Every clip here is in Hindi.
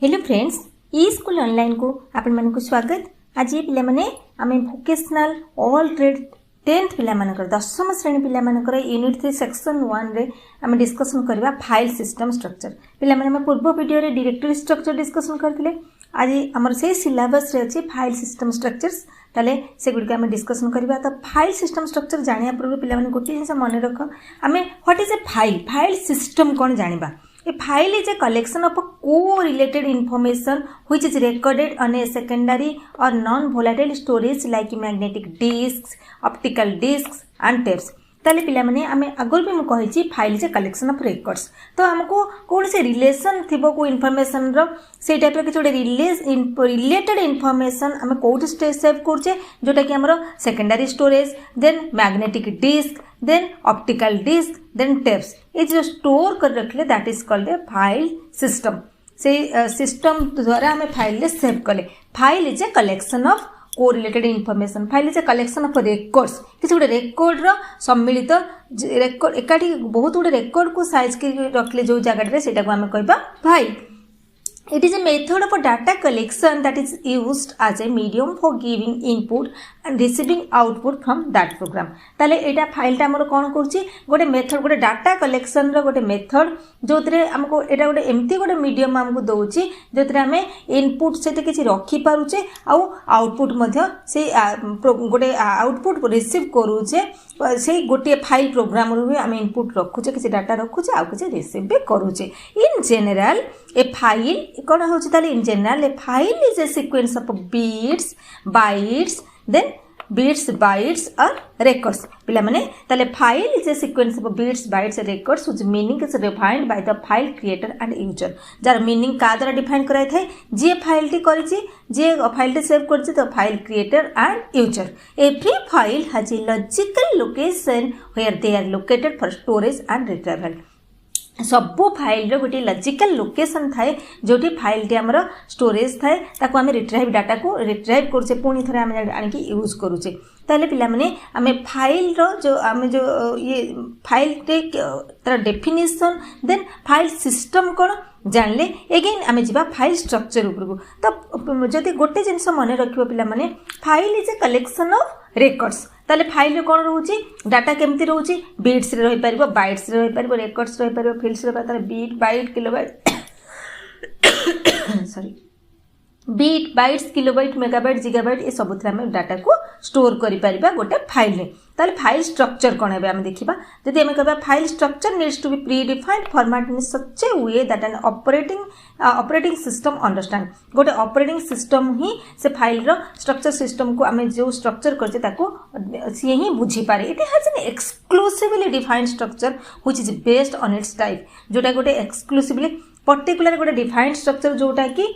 हेलो फ्रेंड्स, ई स्कूल ऑनलाइन को आपण मन को स्वागत। आज ये पिला माने आमे वोकेशनल ऑल ट्रेड 10th पिला मानकर 10th श्रेणी पिला मानकर यूनिट 3 सेक्शन 1 रे आमे डिस्कशन करबा फाइल सिस्टम स्ट्रक्चर। पिला माने हम पूर्व वीडियो रे डायरेक्टरी स्ट्रक्चर डिस्कशन करथिले। आज हमर से सिलेबस रे अछि फाइल सिस्टम स्ट्रक्चर्स, ताले से गुडी आमे डिस्कशन करबा। तो फाइल सिस्टम स्ट्रक्चर जानिया पूर्व पिला माने गोटे जिंस मन रख, आमे what is a file system कोन जानिबा। A file is a collection of co-related information which is recorded on a secondary or non-volatile storage like magnetic disks, optical disks and tapes। ताले पिला माने आमे अगल भी मु कहि file is a collection of records. तो हमको कोन से रिलेशन थिबो को इन्फॉर्मेशन रो से टाइप रो किछ रिलेटेड इन्फॉर्मेशन आमे कोड सेव करछे, जोटा कि हमरो secondary storage, then magnetic disk, then optical disk, then tapes. ये जो स्टोर कर रखले that is called a file system. से सिस्टम द्वारा हमें फाइल ले सेव कले। File is a collection of correlated information. File is a collection of records. किसी गोटे रेकॉर्ड रो सम्मिलित रेकॉर्ड एकाठी बहुत गुटे रेकॉर्ड को साइज के रखले जो जगह सेटा को हमें कहबा file. It is a method of data collection that is used as a medium for giving input and receiving output from that program। ताले एटा फाइल टा हमर कोन करछि, गोटे मेथड, गोटे डाटा कलेक्शन रो गोटे मेथड जोतरे हमको एटा गोटे एम्ति गोटे मीडियम हमको दोछि जोतरे हमें इनपुट सेते किछि रखि पारुछे आ आउटपुट मध्ये से गोटे आउटपुट रिसीव करूछे। से गोटे फाइल प्रोग्राम रो हमें इनपुट रखुछे, किछि डाटा रखुछे आ किछि रिसीव भी करूछे। इन जनरल ए फाइल कौन होची ताले in general a file is a sequence of bits, bytes, then bits, bytes और records। पिला माने ताले file is a sequence of bits, bytes and records which meaning is defined by the file creator and user. जार मीनिंग का द्वारा डिफाइन कराय थाए, जे फाइल टी करिछि, जे फाइल टी सेव करछि, तो file creator and user. Every file has a logical location where they are located for storage and retrieval. सबो फाइल रो गोटे लॉजिकल लोकेशन थाए जोटी फाइल टी हमर स्टोरेज थाए, ताको हमें रिट्राइव डाटा को रिट्राइव करछे, पुनी थरे हमें आनि की यूज करूछे। ताले पिला माने हमें फाइल रो जो ये फाइल टे तर डेफिनेशन, देन फाइल सिस्टम कोन जानले अगेन आमे जिबा फाइल स्ट्रक्चर ऊपर। तो जदि गोटे जिंस मन रखिबो पिला माने file is a collection of records. ताले फाइल रे कोन रहउची, डाटा केमति रहउची, बिट्स रे रहि परिबो, बाइट्स रे रहि परिबो, रेकॉर्ड्स रहि परिबो, फील्ड्स रे ताले bit, byte, kilobyte sorry bit, bytes, kilobyte, megabyte, gigabyte ये सब थरा हम डाटा को स्टोर करि परिबा गोटे फाइल रे। ताले फाइल स्ट्रक्चर कोन हेबे हम देखिबा। जदि हम कहबा file structure needs to be predefined format in such a way that an operating system understand. गोटे ऑपरेटिंग सिस्टम ही से फाइल रो स्ट्रक्चर सिस्टम को हमें जो स्ट्रक्चर करछे ताको से ही बुझी पारे। It has an exclusively defined structure which is based on it's type. जोटा गोटे एक्सक्लूसिवली पर्टिकुलर गोटे डिफाइंड स्ट्रक्चर जोटा कि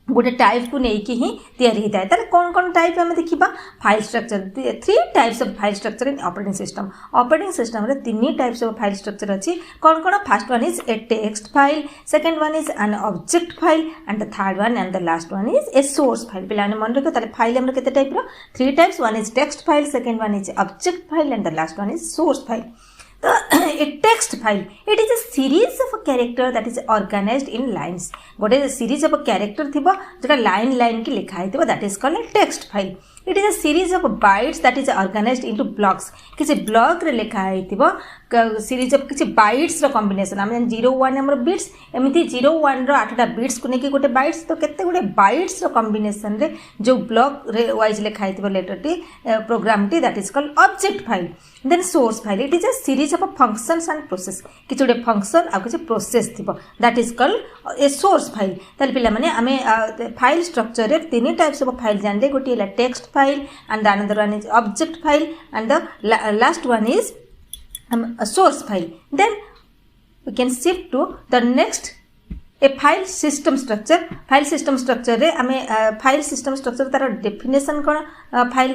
गोटे टाइप को नहीं कि ही तैयारी होता है। ताले कौन कौन टाइप हमें देखिबा file structure. 3 types of file structure in operating system. Operating system रे 3 टाइप्स ऑफ फाइल स्ट्रक्चर अछि। कौन कौन? First one is a text file, second one is an object file and the third one and the last one is a source file. पिला ने मन रखो ताले फाइल हमर केते टाइप रो 3 types. One is text file, second one is object file and the last one is source file. तो a text file, it is a series of a character that is organized in lines। गोटे series of a character थिबो जेटा लाइन की लिखा है थिबो, that is called a text file। It is a series of bytes that is organized into blocks। किसी ब्लॉक रे लिखा है थिबो सीरीज ऑफ किसी बाइट्स रो कॉम्बिनेशन। हम 0 1 हमर बिट्स, एमिति 0 1 रो 8टा बिट्स को नेकी गोटे बाइट्स, तो केते गोटे बाइट्स रो कॉम्बिनेशन रे जो ब्लॉक रे वाइज लिखा है थिबो letter T program T, that is called object file। Then source file, it is a series of functions and process. किछि गोटे फंक्शन आ किछि प्रोसेस थिबो, that is called a source file. ताले पिला माने हमें फाइल स्ट्रक्चर रे 3 टाइप्स ऑफ फाइल जानले। गोटे हला text file and the another one is object file and the last one is source file। Then we can shift to the next a file system structure। file system structure रे हमें file system structure तार definition कोन, file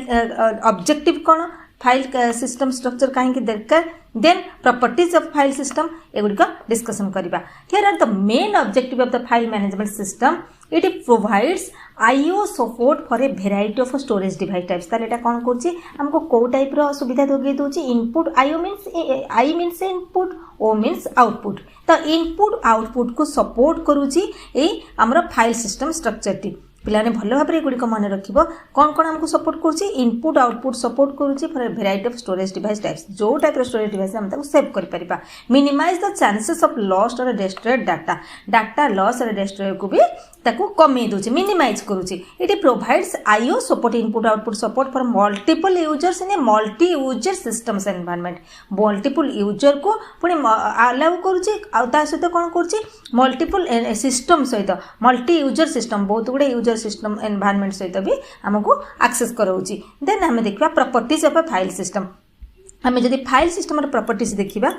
objective कोन, file system structure काहे कि दरकार, then properties of file system एगुडी का डिस्कशन करिबा। Here are the main objective of the file management system। It provides IO support for a variety of storage device types ताले एटा कोन करछि हमको को टाइप रो सुविधा दोगे दोछि input IO means I means input O means output तो इनपुट आउटपुट को सपोर्ट करूछि ए हमरो फाइल सिस्टम स्ट्रक्चर टी पिलाने भल भाव में गुड़िक मन रखिबो कौन कौन हमको सपोर्ट करूछि इनपुट आउटपुट सपोर्ट करूछि for variety of storage device types जो टाइप रो स्टोरेज डिवाइस हम ताको सेव कर परिबा minimize the chances of lost or destroyed data loss or destroy को भी ताको कमी दोछि मिनिमाइज करूछि it provides IO support input output support for multiple users in a multi user systems environment multiple user को पुनी अलाउ करूछि आ ता सहित कोन करूछि मल्टीपल सिस्टम सहित मल्टी यूजर सिस्टम बहुत गुडे यूजर सिस्टम एनवायरनमेंट सहित भी हमको एक्सेस कराउछि देन हम देखिबा properties of a file system हमें जदि फाइल सिस्टम रो प्रॉपर्टीज देखिबा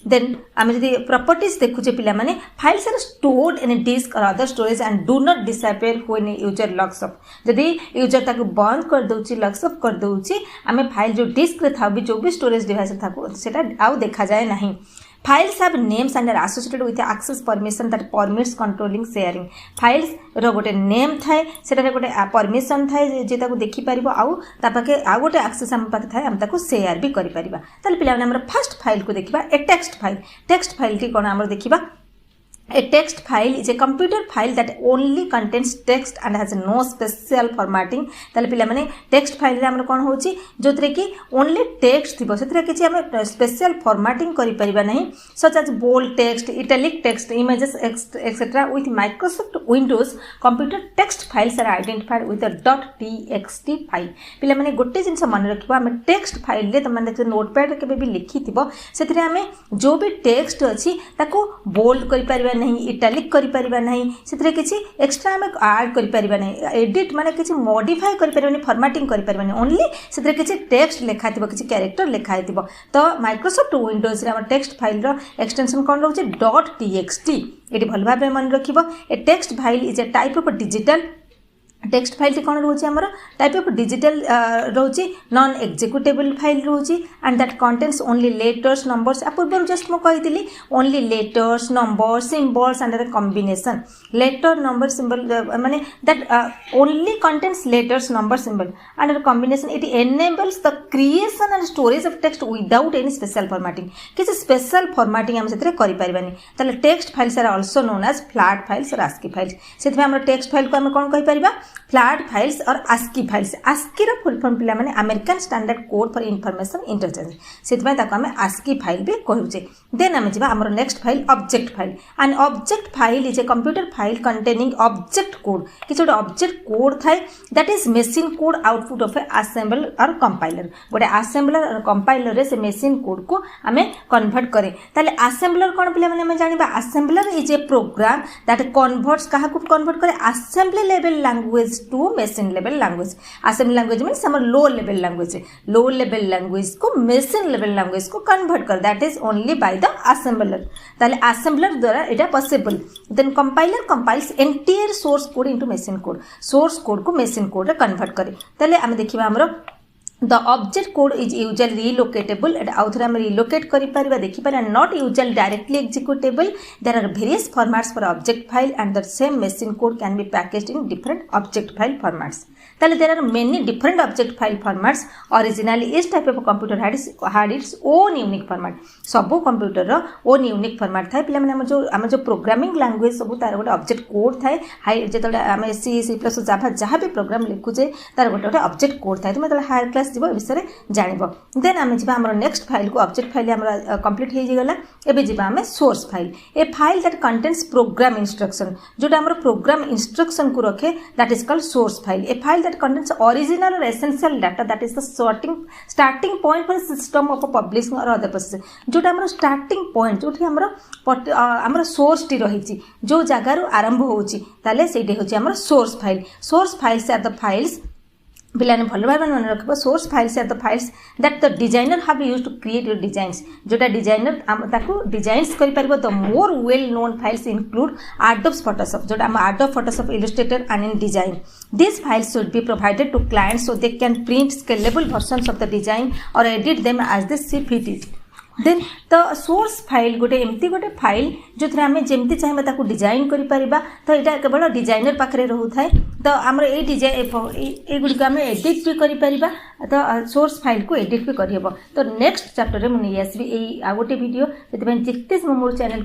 देन आम जब प्रॉपर्टीज देखुचे पिला माने files are stored in a disk or other storage and do not disappear when user locks up जदि यूजर ताको बंद कर दोछि लॉक्स अप कर दोछि आमे फाइल जो डिस्क रे था भी जो भी स्टोरेज डिवाइस था सेटा आउ देखा जाए नहीं Files have names and are associated with the access permission that permits controlling sharing. Files रो गोटे नेम थाए सेटारे गोटे परमिशन थाए जे ताको देखि परिबो आउ ता पाके आ गोटे एक्सेस हम पाके थाए हम ताको शेयर भी करि परिबा ताले पिला हमर फर्स्ट फाइल को देखिबा ए टेक्स्ट फाइल टी कोन हमर देखिबा A text file is a computer file that only contains text and has no special formatting. ताले पिला माने text file रे हमर कोन होची जोतरे कि only text थिबो सेतरे किछि हम special formatting करि परिबा नहीं such as bold text, italic text, images etc. With Microsoft Windows computer text files are identified with a .txt file. पिला माने गोटे जिंस मन रखिबो हम text file रे त माने नोटपैड रे केबे भी लिखि थिबो सेतरे हम जो भी text अछि ताको bold करि परिबा नहीं इटालिक करि परिबा नहीं सेतरे किछि एक्स्ट्रा हम ऐड करि परिबा नहीं एडिट माने किछि मॉडिफाई करि परिबा नहीं फॉर्मेटिंग करि परिबा नहीं ओनली सेतरे किछि टेक्स्ट लेखा थिबो किछि कैरेक्टर लेखा हिथिबो तो माइक्रोसॉफ्ट विंडोज रे हम टेक्स्ट फाइल रो एक्सटेंशन कोन रहउछि .txt एटी भल भाबे मन रखिबो a text file is a type of digital text file टी कोन रहउछि हमर टाइप ऑफ डिजिटल रहउछि नॉन एग्जीक्यूटेबल फाइल रहउछि and that contains only letters numbers अपूर्व जस्ट म कहितली only letters numbers symbols and the combination letter number symbol माने that only contains letters number symbol and the combination it enables the creation and storage of text without any special formatting किछि स्पेशल फॉर्मेटिंग हम सेतरे करि परिबानी तले text files are also known as flat files or ASCII files सेतमे हम टेक्स्ट फाइल को हम कोन कहि परिबा flat files or ASCII files ASCII रो फुल फॉर्म पिला माने American standard code for information interchange सेतमे ताको हम ASCII फाइल भी कहउचे देन हम जिबा हमर next file object file and object file is a computer file containing object code किछ ऑब्जेक्ट कोड थाए that is machine code output of A assembler और कंपाइलर गोटे असेंबलर और कंपाइलर रे से मशीन कोड को हमें कन्वर्ट करे ताले असेंबलर कोन पिला माने हम जानिबा assembler is a program that converts काहा को कन्वर्ट करे assembly level language to machine level language assembly language means हमर लो लेवल लैंग्वेज को मशीन लेवल लैंग्वेज को कन्वर्ट कर that is only by the assembler ताले असेंबलर द्वारा एटा possible then compiler compiles entire source code into machine code को मशीन कोड रे कन्वर्ट करे ताले हम देखिबा हमरो The object code is usually relocatable and आउथरे हम relocate करि परिबा देखि पर not usually directly executable there are various formats for object file and the same machine code can be packaged in different object file formats ताले there are many different object file formats originally each type of computer had its own unique format सब कंप्यूटर रो own unique format थाए पिला माने हम जो प्रोग्रामिंग लैंग्वेज सब तार गोटे ऑब्जेक्ट कोड थाए हाई जेतोडा हम C++ जावा जहां भी प्रोग्राम लिखुजे तार गोटे ऑब्जेक्ट कोड थाए तुम हायर क्लास जीवो विषय जानिबो देन आमे जिबा हमर नेक्स्ट फाइल को ऑब्जेक्ट फाइल हमर कंप्लीट हे जिगला एबे जिबा हमें source file a file that contains program instruction जोटा हमर प्रोग्राम इंस्ट्रक्शन को रखे that is called source file a file that contains original or essential data that is the starting point for system of publishing or other process जोटा हमर स्टार्टिंग पॉइंट जोठी हमर सोर्स टी रहिछि जो जगह आरंभ होछि ताले सेठी होछि हमर source files are the files पिलाने भल भाव मन रखबो source files are the files that the designer have used to create your designs जोटा डिजाइनर ताको डिजाइन्स करि परबो the more well known files include Adobe Photoshop जोटा हम Adobe Photoshop Illustrator and InDesign this files should be provided to clients so they can print scalable versions of the design or edit them as they see fit it then तो सोर्स फाइल गोटे एमती गोटे फाइल जो थे आम जमी चाहिए ताको डिजाइन करें तो यहाँ केवल डिजाइनर पाखे रोथे तो आमर ये डिजाइन गुड़िक आम एडिट भी करें तो सोर्स फाइल को एडिट भी करहब तो नेक्स्ट चैप्टर में मुझे आसबि आ गोटे वीडियो से जिते मोर चैनल